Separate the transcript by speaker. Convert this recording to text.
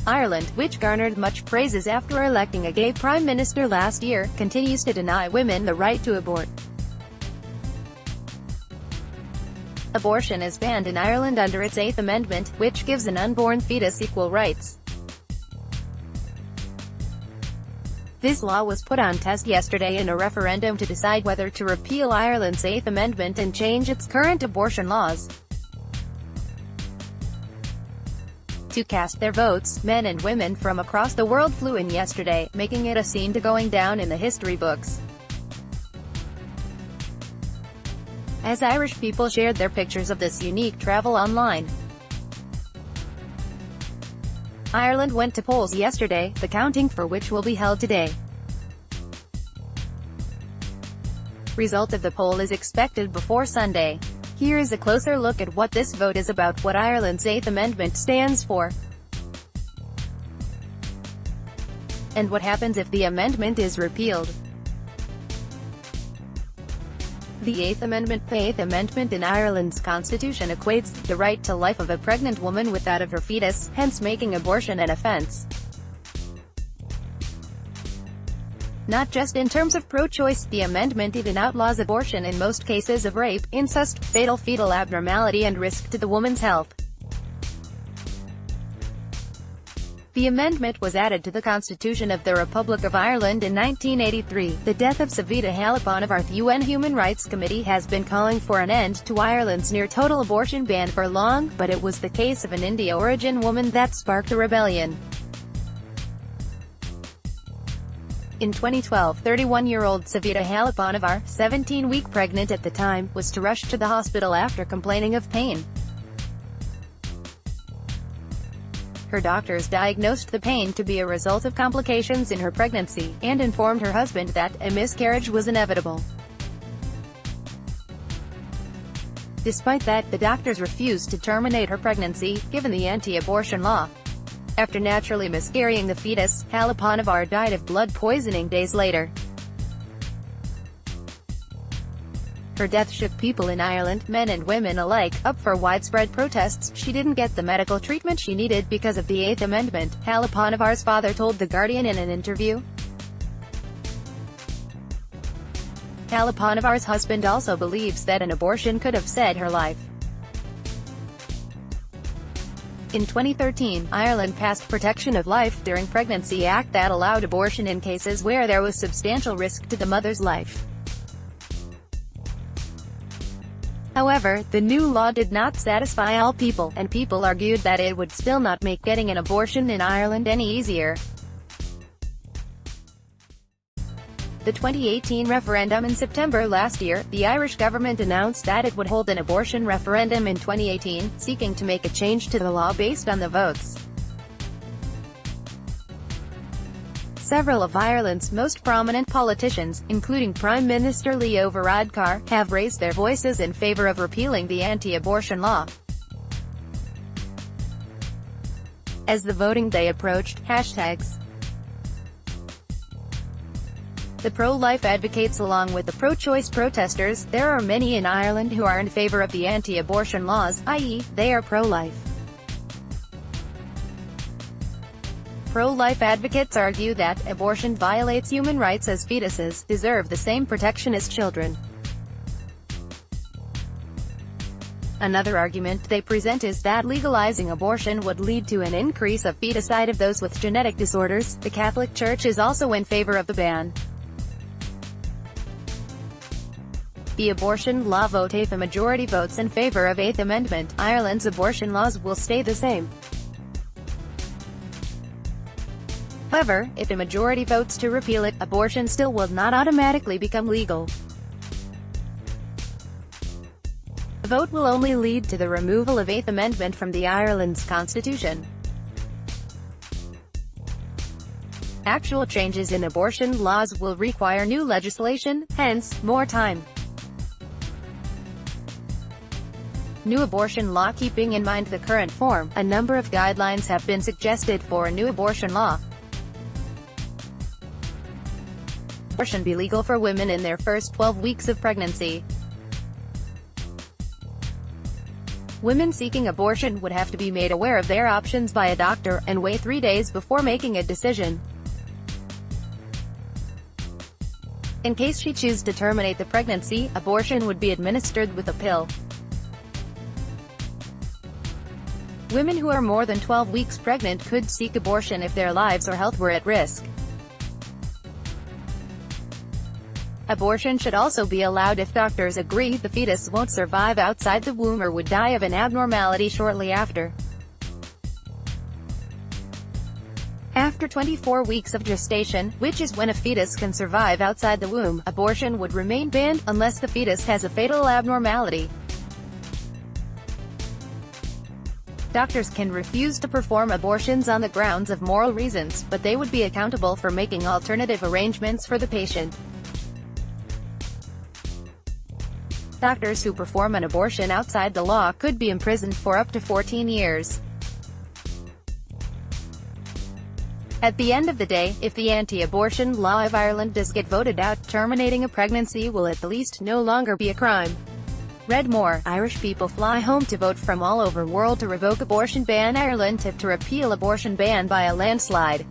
Speaker 1: Ireland, which garnered much praises after electing a gay prime minister last year, continues to deny women the right to abort. Abortion is banned in Ireland under its 8th Amendment, which gives an unborn fetus equal rights. This law was put on test yesterday in a referendum to decide whether to repeal Ireland's 8th Amendment and change its current abortion laws. To cast their votes, men and women from across the world flew in yesterday, making it a scene to going down in the history books. As Irish people shared their pictures of this unique travel online. Ireland went to polls yesterday, the counting for which will be held today. Result of the poll is expected before Sunday. Here is a closer look at what this vote is about, what Ireland's 8th Amendment stands for, and what happens if the amendment is repealed. The 8th Amendment. The 8th Amendment in Ireland's constitution equates the right to life of a pregnant woman with that of her fetus, hence making abortion an offence. Not just in terms of pro-choice, the amendment even outlaws abortion in most cases of rape, incest, fatal fetal abnormality and risk to the woman's health. The amendment was added to the Constitution of the Republic of Ireland in 1983. The death of Savita Halappanavar. The UN Human Rights Committee has been calling for an end to Ireland's near-total abortion ban for long, but it was the case of an India-origin woman that sparked a rebellion. In 2012, 31-year-old Savita Halappanavar, 17-week pregnant at the time, was to rush to the hospital after complaining of pain. Her doctors diagnosed the pain to be a result of complications in her pregnancy, and informed her husband that a miscarriage was inevitable. Despite that, the doctors refused to terminate her pregnancy, given the anti-abortion law. After naturally miscarrying the fetus, Halappanavar died of blood poisoning days later. Her death shook people in Ireland, men and women alike, up for widespread protests. She didn't get the medical treatment she needed because of the 8th Amendment, Halappanavar's father told The Guardian in an interview. Halappanavar's husband also believes that an abortion could have saved her life. In 2013, Ireland passed Protection of Life During Pregnancy Act that allowed abortion in cases where there was substantial risk to the mother's life. However, the new law did not satisfy all people, and people argued that it would still not make getting an abortion in Ireland any easier. The 2018 referendum. In September last year, the Irish government announced that it would hold an abortion referendum in 2018, seeking to make a change to the law based on the votes. Several of Ireland's most prominent politicians, including Prime Minister Leo Varadkar, have raised their voices in favour of repealing the anti-abortion law. As the voting day approached, hashtags the pro-life advocates along with the pro-choice protesters, there are many in Ireland who are in favour of the anti-abortion laws, i.e., they are pro-life. Pro-life advocates argue that abortion violates human rights as fetuses deserve the same protection as children. Another argument they present is that legalizing abortion would lead to an increase of feticide of those with genetic disorders. The Catholic Church is also in favour of the ban. The abortion law vote. If a majority votes in favour of 8th Amendment, Ireland's abortion laws will stay the same. However, if a majority votes to repeal it, abortion still will not automatically become legal. The vote will only lead to the removal of 8th Amendment from the Ireland's constitution. Actual changes in abortion laws will require new legislation, hence, more time. New abortion law. Keeping in mind the current form, a number of guidelines have been suggested for a new abortion law. Abortion be legal for women in their first 12 weeks of pregnancy. Women seeking abortion would have to be made aware of their options by a doctor, and wait 3 days before making a decision. In case she chooses to terminate the pregnancy, abortion would be administered with a pill. Women who are more than 12 weeks pregnant could seek abortion if their lives or health were at risk. Abortion should also be allowed if doctors agree the fetus won't survive outside the womb or would die of an abnormality shortly after. After 24 weeks of gestation, which is when a fetus can survive outside the womb, abortion would remain banned, unless the fetus has a fatal abnormality. Doctors can refuse to perform abortions on the grounds of moral reasons, but they would be accountable for making alternative arrangements for the patient. Doctors who perform an abortion outside the law could be imprisoned for up to 14 years. At the end of the day, if the anti-abortion law of Ireland does get voted out, terminating a pregnancy will at least no longer be a crime. Read more: Irish people fly home to vote from all over world to revoke abortion ban. Ireland tipped to repeal abortion ban by a landslide.